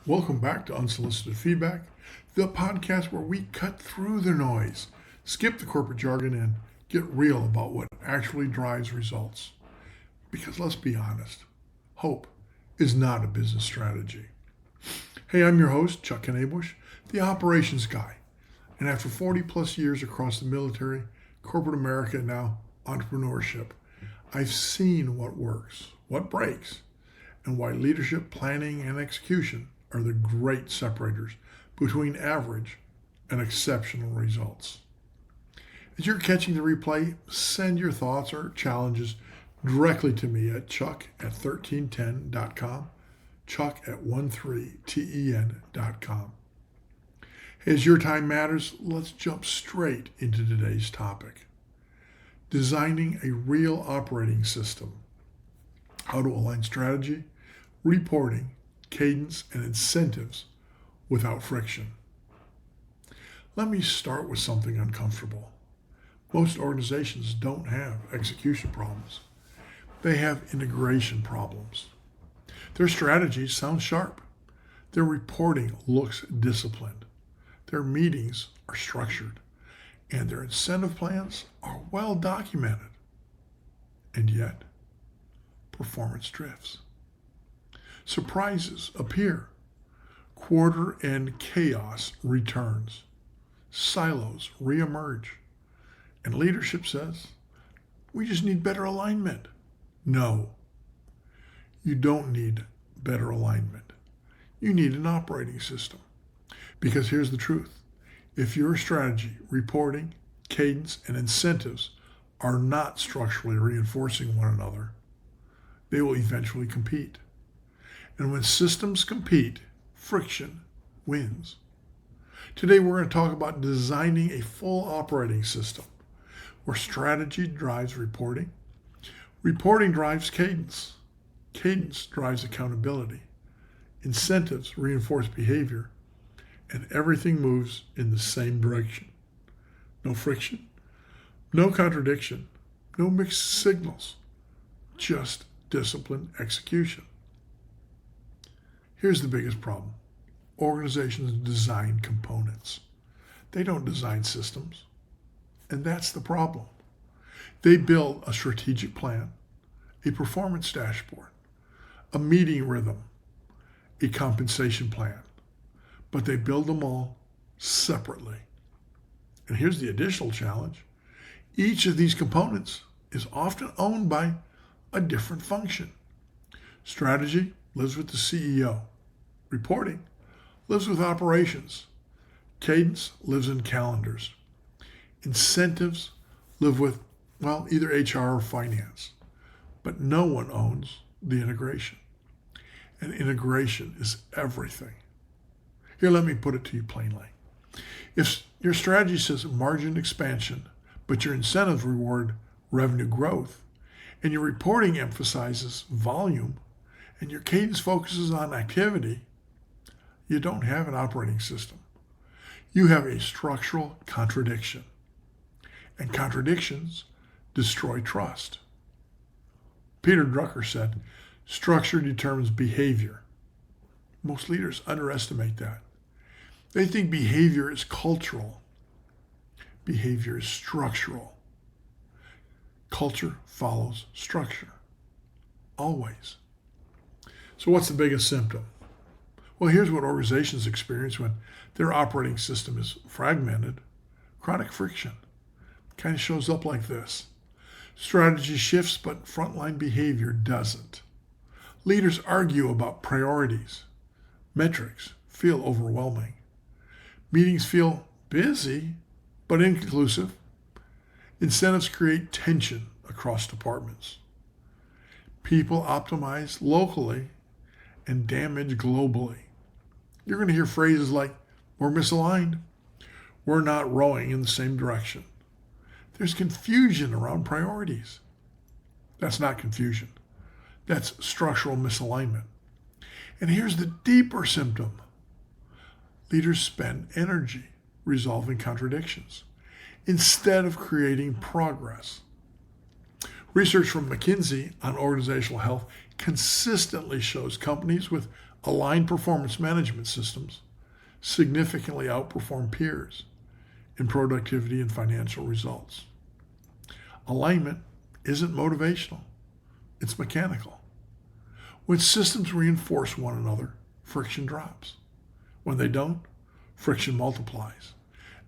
Welcome back to Unsolicited Feedback, the podcast where we cut through the noise, skip the corporate jargon, and get real about what actually drives results. Because let's be honest, hope is not a business strategy. Hey, I'm your host, Chuck Knabusch, the operations guy. And after 40 plus years across the military, corporate America, and now entrepreneurship, I've seen what works, what breaks, and why leadership planning and execution are the great separators between average and exceptional results. As you're catching the replay, send your thoughts or challenges directly to me at chuck@1310.com, chuck@13ten.com. As your time matters, let's jump straight into today's topic. Designing a real operating system. How to align strategy, reporting, cadence, and incentives without friction. Let me start with something uncomfortable. Most organizations don't have execution problems. They have integration problems. Their strategies sound sharp. Their reporting looks disciplined. Their meetings are structured. And their incentive plans are well documented. And yet, performance drifts. Surprises appear. Quarter-end chaos returns. Silos reemerge. And leadership says, we just need better alignment. No, you don't need better alignment. You need an operating system. Because here's the truth. If your strategy, reporting, cadence, and incentives are not structurally reinforcing one another, they will eventually compete. And when systems compete, friction wins. Today we're going to talk about designing a full operating system where strategy drives reporting, reporting drives cadence, cadence drives accountability, incentives reinforce behavior, and everything moves in the same direction. No friction, no contradiction, no mixed signals, just disciplined execution. Here's the biggest problem. Organizations design components. They don't design systems. And that's the problem. They build a strategic plan, a performance dashboard, a meeting rhythm, a compensation plan, but they build them all separately. And here's the additional challenge. Each of these components is often owned by a different function. Strategy lives with the CEO. Reporting lives with operations. Cadence lives in calendars. Incentives live with, either HR or finance. But no one owns the integration. And integration is everything. Here, let me put it to you plainly. If your strategy says margin expansion, but your incentives reward revenue growth, and your reporting emphasizes volume, and your cadence focuses on activity, you don't have an operating system. You have a structural contradiction. And contradictions destroy trust. Peter Drucker said, structure determines behavior. Most leaders underestimate that. They think behavior is cultural. Behavior is structural. Culture follows structure. Always. So what's the biggest symptom? Well, here's what organizations experience when their operating system is fragmented. Chronic friction. Kind of shows up like this. Strategy shifts, but frontline behavior doesn't. Leaders argue about priorities. Metrics feel overwhelming. Meetings feel busy, but inconclusive. Incentives create tension across departments. People optimize locally and damage globally. You're going to hear phrases like, we're misaligned. We're not rowing in the same direction. There's confusion around priorities. That's not confusion. That's structural misalignment. And here's the deeper symptom. Leaders spend energy resolving contradictions instead of creating progress. Research from McKinsey on organizational health consistently shows companies with aligned performance management systems significantly outperform peers in productivity and financial results. Alignment isn't motivational, it's mechanical. When systems reinforce one another, friction drops. When they don't, friction multiplies,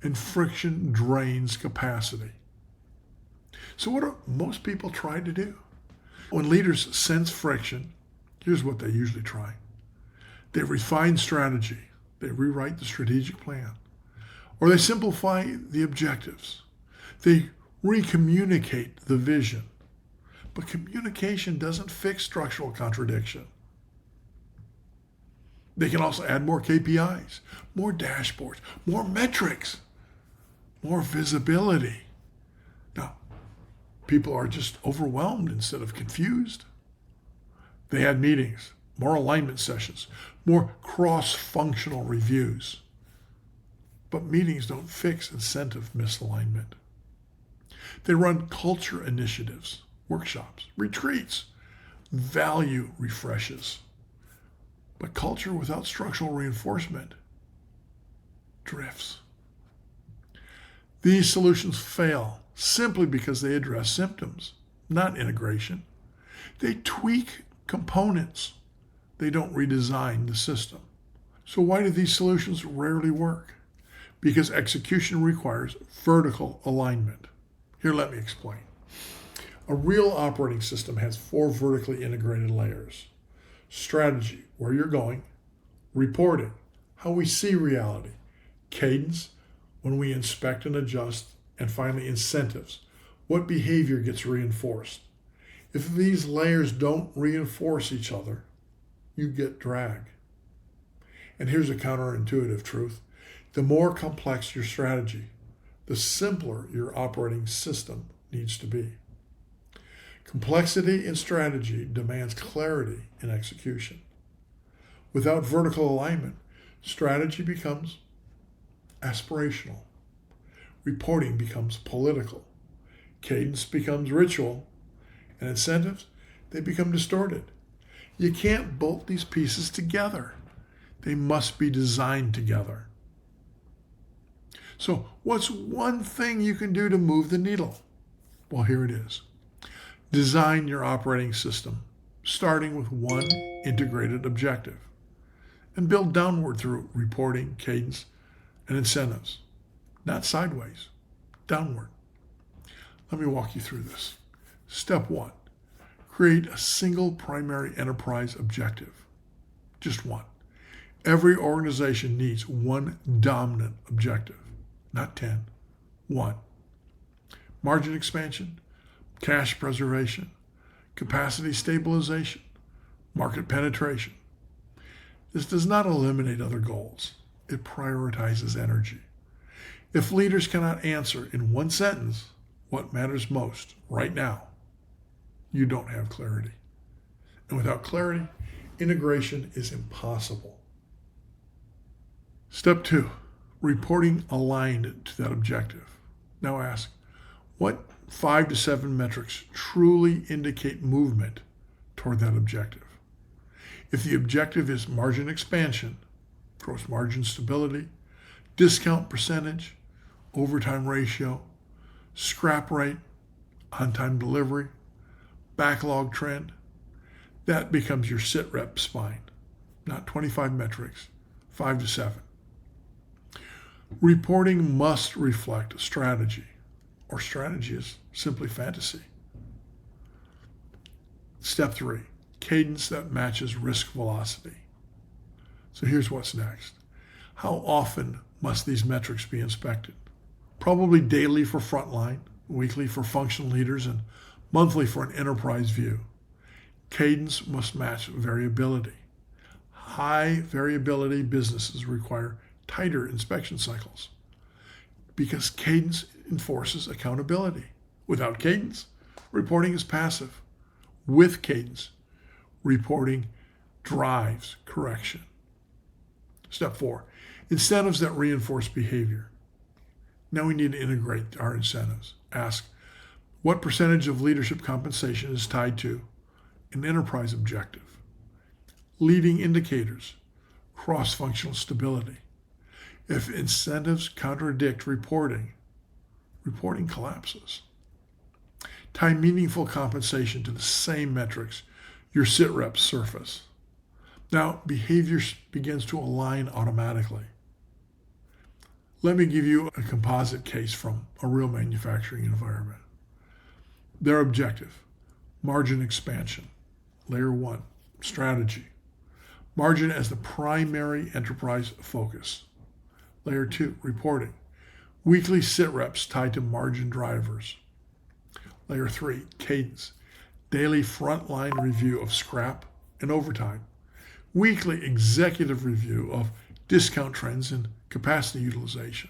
and friction drains capacity. So what do most people try to do? When leaders sense friction, here's what they usually try. They refine strategy, they rewrite the strategic plan, or they simplify the objectives. They recommunicate the vision. But communication doesn't fix structural contradiction. They can also add more KPIs, more dashboards, more metrics, more visibility. Now, people are just overwhelmed instead of confused. They add meetings, more alignment sessions, more cross-functional reviews. But meetings don't fix incentive misalignment. They run culture initiatives, workshops, retreats, value refreshes. But culture without structural reinforcement drifts. These solutions fail simply because they address symptoms, not integration. They tweak components. They don't redesign the system. So why do these solutions rarely work? Because execution requires vertical alignment. Here, let me explain. A real operating system has 4 vertically integrated layers. Strategy, where you're going. Reporting, how we see reality. Cadence, when we inspect and adjust. And finally, incentives, what behavior gets reinforced. If these layers don't reinforce each other, you get drag. And here's a counterintuitive truth. The more complex your strategy, the simpler your operating system needs to be. Complexity in strategy demands clarity in execution. Without vertical alignment, strategy becomes aspirational. Reporting becomes political. Cadence becomes ritual. And incentives, they become distorted. You can't bolt these pieces together. They must be designed together. So what's one thing you can do to move the needle? Well, here it is. Design your operating system, starting with one integrated objective, and build downward through reporting, cadence, and incentives. Not sideways, downward. Let me walk you through this. Step 1, create a single primary enterprise objective. Just one. Every organization needs one dominant objective, not 10. One. Margin expansion, cash preservation, capacity stabilization, market penetration. This does not eliminate other goals. It prioritizes energy. If leaders cannot answer in one sentence what matters most right now, you don't have clarity. And without clarity, integration is impossible. Step 2, reporting aligned to that objective. Now ask, what 5 to 7 metrics truly indicate movement toward that objective? If the objective is margin expansion, gross margin stability, discount percentage, overtime ratio, scrap rate, on-time delivery, backlog trend, that becomes your sit-rep spine, not 25 metrics, 5 to 7. Reporting must reflect strategy, or strategy is simply fantasy. Step 3, cadence that matches risk velocity. So here's what's next. How often must these metrics be inspected? Probably daily for frontline, weekly for functional leaders, and monthly for an enterprise view. Cadence must match variability. High variability businesses require tighter inspection cycles because cadence enforces accountability. Without cadence, reporting is passive. With cadence, reporting drives correction. Step 4, incentives that reinforce behavior. Now we need to integrate our incentives. Ask, what percentage of leadership compensation is tied to and enterprise objective. Leading indicators, cross-functional stability. If incentives contradict reporting collapses. Tie meaningful compensation to the same metrics your sit reps surface. Now, behavior begins to align automatically. Let me give you a composite case from a real manufacturing environment. Their objective, margin expansion. Layer 1, strategy. Margin as the primary enterprise focus. Layer 2, reporting. Weekly sit reps tied to margin drivers. Layer 3, cadence. Daily frontline review of scrap and overtime. Weekly executive review of discount trends and capacity utilization.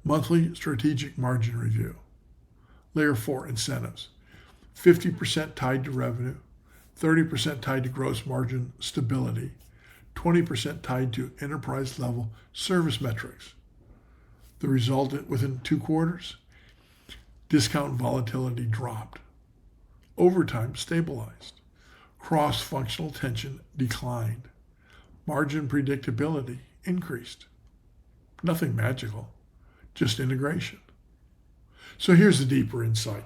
Monthly strategic margin review. Layer 4, incentives. 50% tied to revenue, 30% tied to gross margin stability, 20% tied to enterprise level service metrics. The result within 2 quarters, discount volatility dropped. Overtime stabilized. Cross-functional tension declined. Margin predictability increased. Nothing magical, just integration. So here's the deeper insight.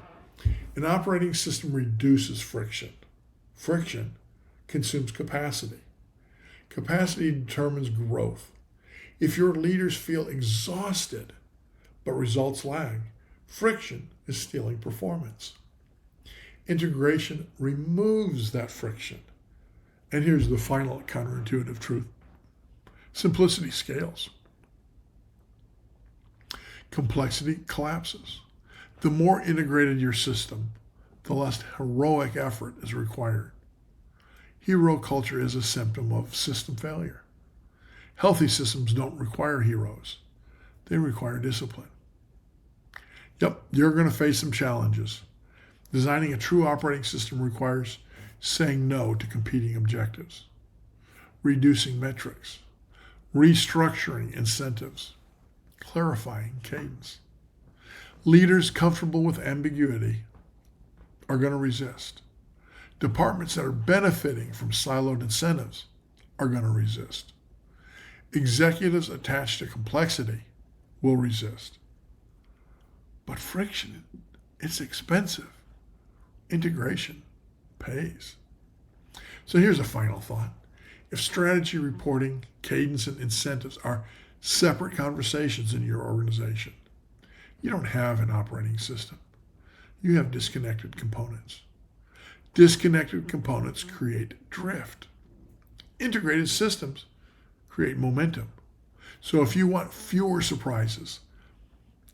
An operating system reduces friction. Friction consumes capacity. Capacity determines growth. If your leaders feel exhausted, but results lag, friction is stealing performance. Integration removes that friction. And here's the final counterintuitive truth. Simplicity scales. Complexity collapses. The more integrated your system, the less heroic effort is required. Hero culture is a symptom of system failure. Healthy systems don't require heroes. They require discipline. Yep, you're going to face some challenges. Designing a true operating system requires saying no to competing objectives, reducing metrics, restructuring incentives, clarifying cadence. Leaders comfortable with ambiguity are going to resist. Departments that are benefiting from siloed incentives are going to resist. Executives attached to complexity will resist. But friction, it's expensive. Integration pays. So here's a final thought. If strategy, reporting, cadence, and incentives are separate conversations in your organization, you don't have an operating system. You have disconnected components. Disconnected components create drift. Integrated systems create momentum. So if you want fewer surprises,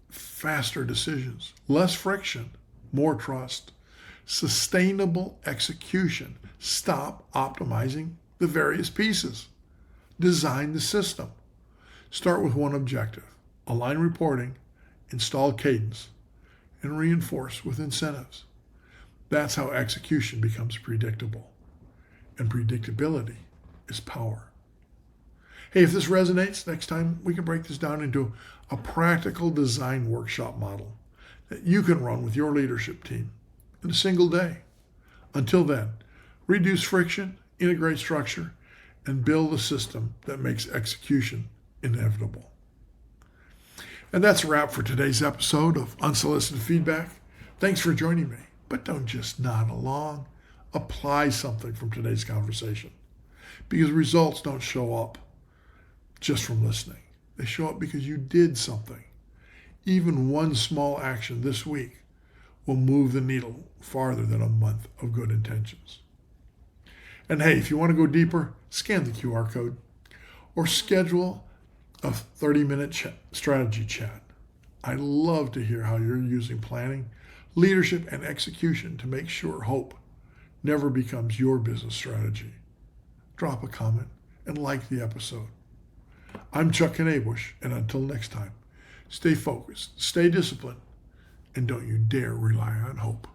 faster decisions, less friction, more trust, sustainable execution, stop optimizing the various pieces. Design the system. Start with one objective. Align reporting, install cadence, and reinforce with incentives. That's how execution becomes predictable. And predictability is power. Hey, if this resonates, next time we can break this down into a practical design workshop model that you can run with your leadership team in a single day. Until then, reduce friction, integrate structure, and build a system that makes execution inevitable. And that's a wrap for today's episode of Unsolicited Feedback. Thanks for joining me, but don't just nod along. Apply something from today's conversation, because results don't show up just from listening. They show up because you did something. Even one small action this week will move the needle farther than a month of good intentions. And hey, if you want to go deeper, scan the QR code or schedule a 30-minute strategy chat. I'd love to hear how you're using planning, leadership, and execution to make sure hope never becomes your business strategy. Drop a comment and like the episode. I'm Chuck Knabusch, and until next time, stay focused, stay disciplined, and don't you dare rely on hope.